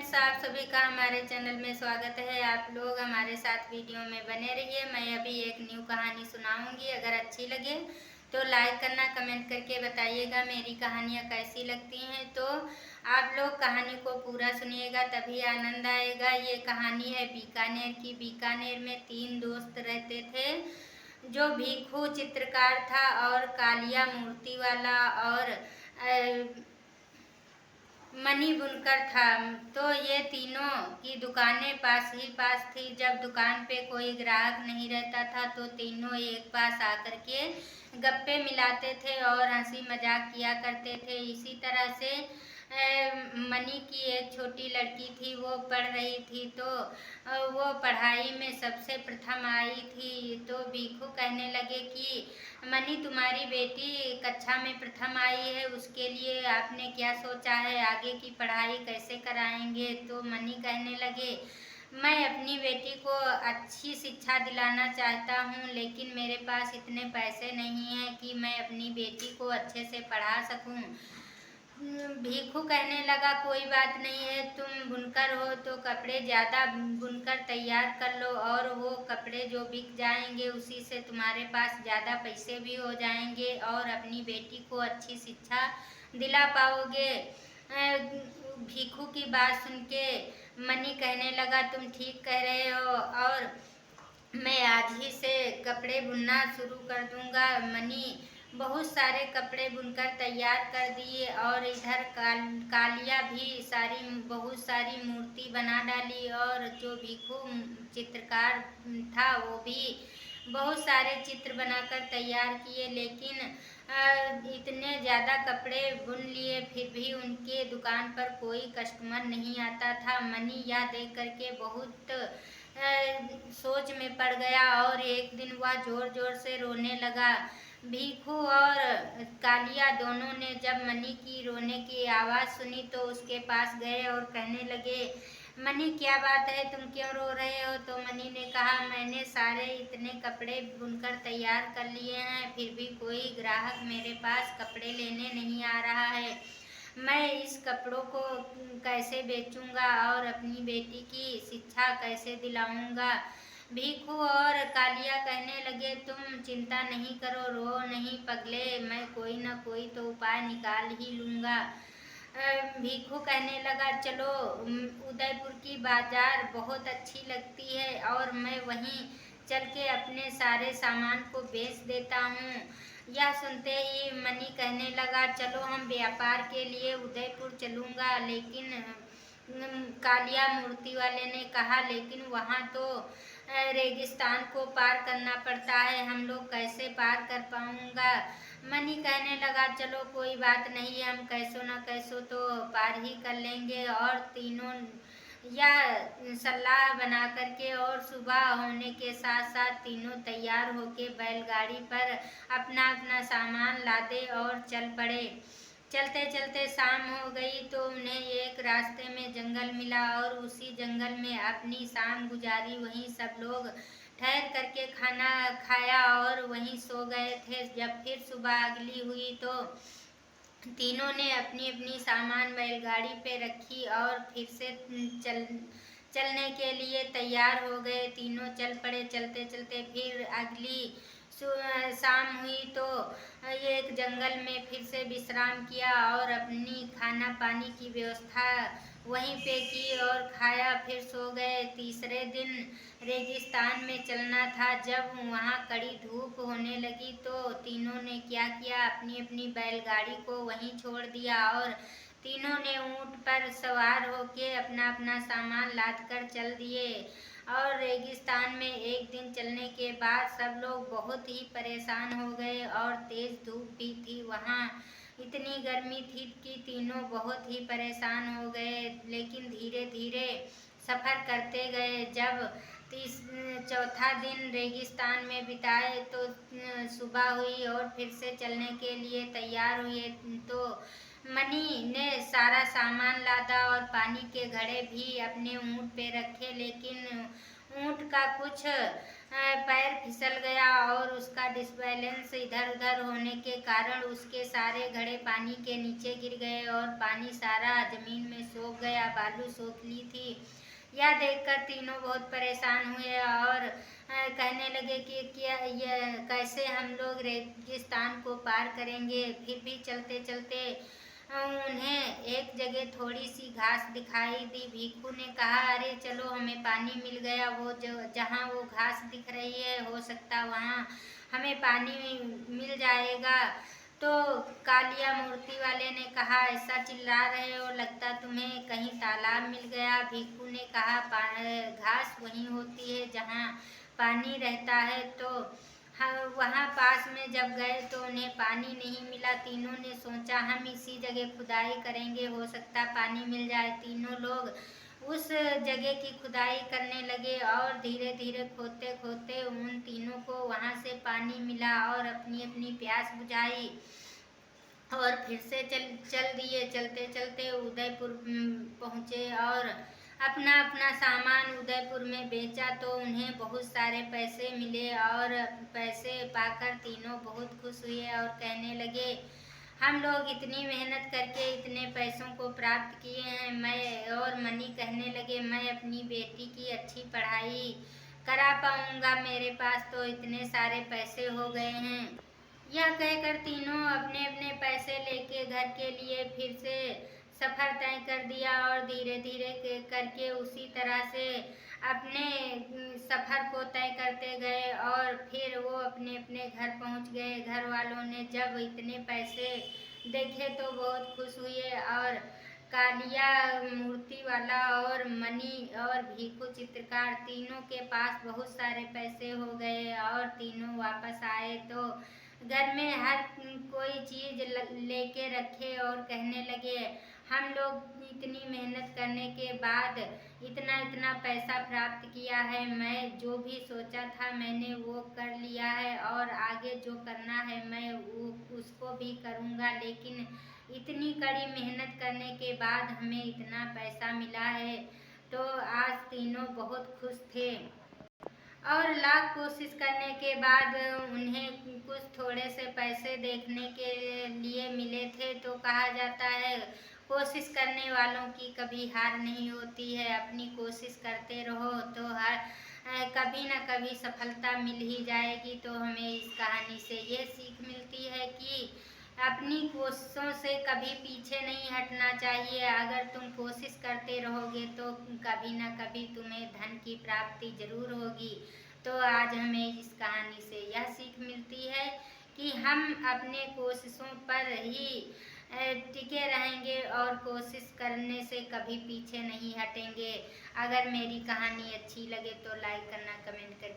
Friends, आप सभी का हमारे चैनल में स्वागत है। आप लोग हमारे साथ वीडियो में बने रहिए। मैं अभी एक न्यू कहानी सुनाऊंगी। अगर अच्छी लगे तो लाइक करना, कमेंट करके बताइएगा मेरी कहानियाँ कैसी लगती हैं। तो आप लोग कहानी को पूरा सुनिएगा, तभी आनंद आएगा। ये कहानी है बीकानेर की। बीकानेर में 3 दोस्त रहते थे। जो भिखू चित्रकार था, और कालिया मूर्ति वाला, और मनी बुनकर था। तो ये तीनों की दुकानें पास ही पास थी। जब दुकान पे कोई ग्राहक नहीं रहता था तो तीनों एक पास आकर के गप्पे मिलाते थे और हंसी मजाक किया करते थे। इसी तरह से मनी की एक छोटी लड़की थी, वो पढ़ रही थी। तो वो पढ़ाई में सबसे प्रथम आई थी। तो भिखू कहने लगे कि मनी, तुम्हारी बेटी कक्षा में प्रथम आई है, उसके लिए आपने क्या सोचा है? आगे की पढ़ाई कैसे कराएंगे? तो मनी कहने लगे, मैं अपनी बेटी को अच्छी शिक्षा दिलाना चाहता हूँ, लेकिन मेरे पास इतने पैसे नहीं हैं कि मैं अपनी बेटी को अच्छे से पढ़ा सकूँ। भिखू कहने लगा, कोई बात नहीं है, तुम बुनकर हो तो कपड़े ज़्यादा बुनकर तैयार कर लो, और वो कपड़े जो बिक जाएंगे उसी से तुम्हारे पास ज़्यादा पैसे भी हो जाएंगे और अपनी बेटी को अच्छी शिक्षा दिला पाओगे। भिखू की बात सुन के मनी कहने लगा, तुम ठीक कह रहे हो, और मैं आज ही से कपड़े बुनना शुरू कर दूंगा। मनी बहुत सारे कपड़े बुनकर तैयार कर दिए, और इधर कालिया भी बहुत सारी मूर्ति बना डाली, और जो भिखू चित्रकार था वो भी बहुत सारे चित्र बनाकर तैयार किए। लेकिन इतने ज़्यादा कपड़े बुन लिए, फिर भी उनके दुकान पर कोई कस्टमर नहीं आता था। मनी यह देख करके बहुत सोच में पड़ गया, और एक दिन वह जोर जोर से रोने लगा। भिखू और कालिया दोनों ने जब मनी की रोने की आवाज़ सुनी तो उसके पास गए और कहने लगे, मनी, क्या बात है, तुम क्यों रो रहे हो? तो मनी ने कहा, मैंने सारे इतने कपड़े बुनकर तैयार कर लिए हैं, फिर भी कोई ग्राहक मेरे पास कपड़े लेने नहीं आ रहा है। मैं इस कपड़ों को कैसे बेचूंगा और अपनी बेटी की शिक्षा कैसे दिलाऊंगा? भिखू और कालिया कहने लगे, तुम चिंता नहीं करो, रो नहीं पगले, मैं कोई न कोई तो उपाय निकाल ही लूँगा। भिखू कहने लगा, चलो, उदयपुर की बाजार बहुत अच्छी लगती है, और मैं वहीं चल के अपने सारे सामान को बेच देता हूँ। यह सुनते ही मनी कहने लगा, चलो, हम व्यापार के लिए उदयपुर चलूँगा। लेकिन कालिया मूर्ति वाले ने कहा, लेकिन वहाँ तो रेगिस्तान को पार करना पड़ता है, हम लोग कैसे पार कर पाऊँगा? मनी कहने लगा, चलो, कोई बात नहीं, हम कैसो न कैसो तो पार ही कर लेंगे। और तीनों यह सलाह बना करके और सुबह होने के साथ साथ तीनों तैयार होके बैलगाड़ी पर अपना अपना सामान लादे और चल पड़े। चलते चलते शाम हो गई तो उन्हें एक रास्ते में जंगल मिला, और उसी जंगल में अपनी शाम गुजारी। वहीं सब लोग ठहर करके खाना खाया और वहीं सो गए थे। जब फिर सुबह अगली हुई तो तीनों ने अपनी अपनी सामान बैलगाड़ी पे रखी और फिर से चलने के लिए तैयार हो गए। तीनों चल पड़े। चलते चलते फिर अगली शाम हुई तो एक जंगल में फिर से विश्राम किया और अपनी खाना पानी की व्यवस्था वहीं पे की और खाया, फिर सो गए। तीसरे दिन रेगिस्तान में चलना था। जब वहाँ कड़ी धूप होने लगी तो तीनों ने क्या किया, अपनी अपनी बैलगाड़ी को वहीं छोड़ दिया और तीनों ने ऊँट पर सवार होके अपना अपना सामान लाद कर चल दिए। और रेगिस्तान में एक दिन चलने के बाद सब लोग बहुत ही परेशान हो गए और तेज धूप भी थी। वहाँ इतनी गर्मी थी कि तीनों बहुत ही परेशान हो गए, लेकिन धीरे धीरे सफ़र करते गए। जब चौथा दिन रेगिस्तान में बिताए तो सुबह हुई और फिर से चलने के लिए तैयार हुए। तो मनी ने सारा सामान लादा और पानी के घड़े भी अपने ऊँट पे रखे, लेकिन ऊँट का कुछ पैर फिसल गया और उसका डिसबैलेंस इधर उधर होने के कारण उसके सारे घड़े पानी के नीचे गिर गए और पानी सारा जमीन में सोख गया, बालू सोख ली थी। यह देखकर तीनों बहुत परेशान हुए और कहने लगे कि क्या ये कैसे हम लोग रेगिस्तान को पार करेंगे। फिर भी चलते चलते उन्हें एक जगह थोड़ी सी घास दिखाई दी। भिखू ने कहा, अरे चलो, हमें पानी मिल गया। वो जो जहाँ वो घास दिख रही है, हो सकता वहाँ हमें पानी मिल जाएगा। तो कालिया मूर्ति वाले ने कहा, ऐसा चिल्ला रहे हो, लगता तुम्हें कहीं तालाब मिल गया। भिखू ने कहा, घास वहीं होती है जहाँ पानी रहता है। तो हाँ, वहाँ पास में जब गए तो उन्हें पानी नहीं मिला। तीनों ने सोचा हम इसी जगह खुदाई करेंगे, हो सकता पानी मिल जाए। तीनों लोग उस जगह की खुदाई करने लगे और धीरे धीरे खोदते खोदते उन तीनों को वहाँ से पानी मिला और अपनी अपनी प्यास बुझाई और फिर से चल दिए। चलते चलते उदयपुर पहुँचे और अपना अपना सामान उदयपुर में बेचा तो उन्हें बहुत सारे पैसे मिले और पैसे पाकर तीनों बहुत खुश हुए और कहने लगे, हम लोग इतनी मेहनत करके इतने पैसों को प्राप्त किए हैं। और मनी कहने लगे, मैं अपनी बेटी की अच्छी पढ़ाई करा पाऊंगा, मेरे पास तो इतने सारे पैसे हो गए हैं। यह कहकर तीनों अपने अपने पैसे लेके घर के लिए फिर से सफर तय कर दिया और धीरे धीरे करके उसी तरह से अपने सफर को तय करते गए और फिर वो अपने अपने घर पहुंच गए। घर वालों ने जब इतने पैसे देखे तो बहुत खुश हुए और कालिया मूर्ति वाला और मनी और भिखू चित्रकार तीनों के पास बहुत सारे पैसे हो गए और तीनों वापस आए तो घर में हर कोई चीज लेके रखे और कहने लगे, हम लोग इतनी मेहनत करने के बाद इतना इतना पैसा प्राप्त किया है। मैं जो भी सोचा था मैंने वो कर लिया है और आगे जो करना है मैं उसको भी करूँगा, लेकिन इतनी कड़ी मेहनत करने के बाद हमें इतना पैसा मिला है। तो आज तीनों बहुत खुश थे और लाख कोशिश करने के बाद उन्हें कुछ थोड़े से पैसे देखने के लिए मिले थे। तो कहा जाता है, कोशिश करने वालों की कभी हार नहीं होती है। अपनी कोशिश करते रहो तो कभी न कभी सफलता मिल ही जाएगी। तो हमें इस कहानी से ये सीख मिलती है कि अपनी कोशिशों से कभी पीछे नहीं हटना चाहिए। अगर तुम कोशिश करते रहोगे तो कभी न कभी तुम्हें धन की प्राप्ति जरूर होगी। तो आज हमें इस कहानी से यह सीख मिलती है कि हम अपने कोशिशों पर ही टिके रहेंगे और कोशिश करने से कभी पीछे नहीं हटेंगे। अगर मेरी कहानी अच्छी लगे तो लाइक करना, कमेंट करना।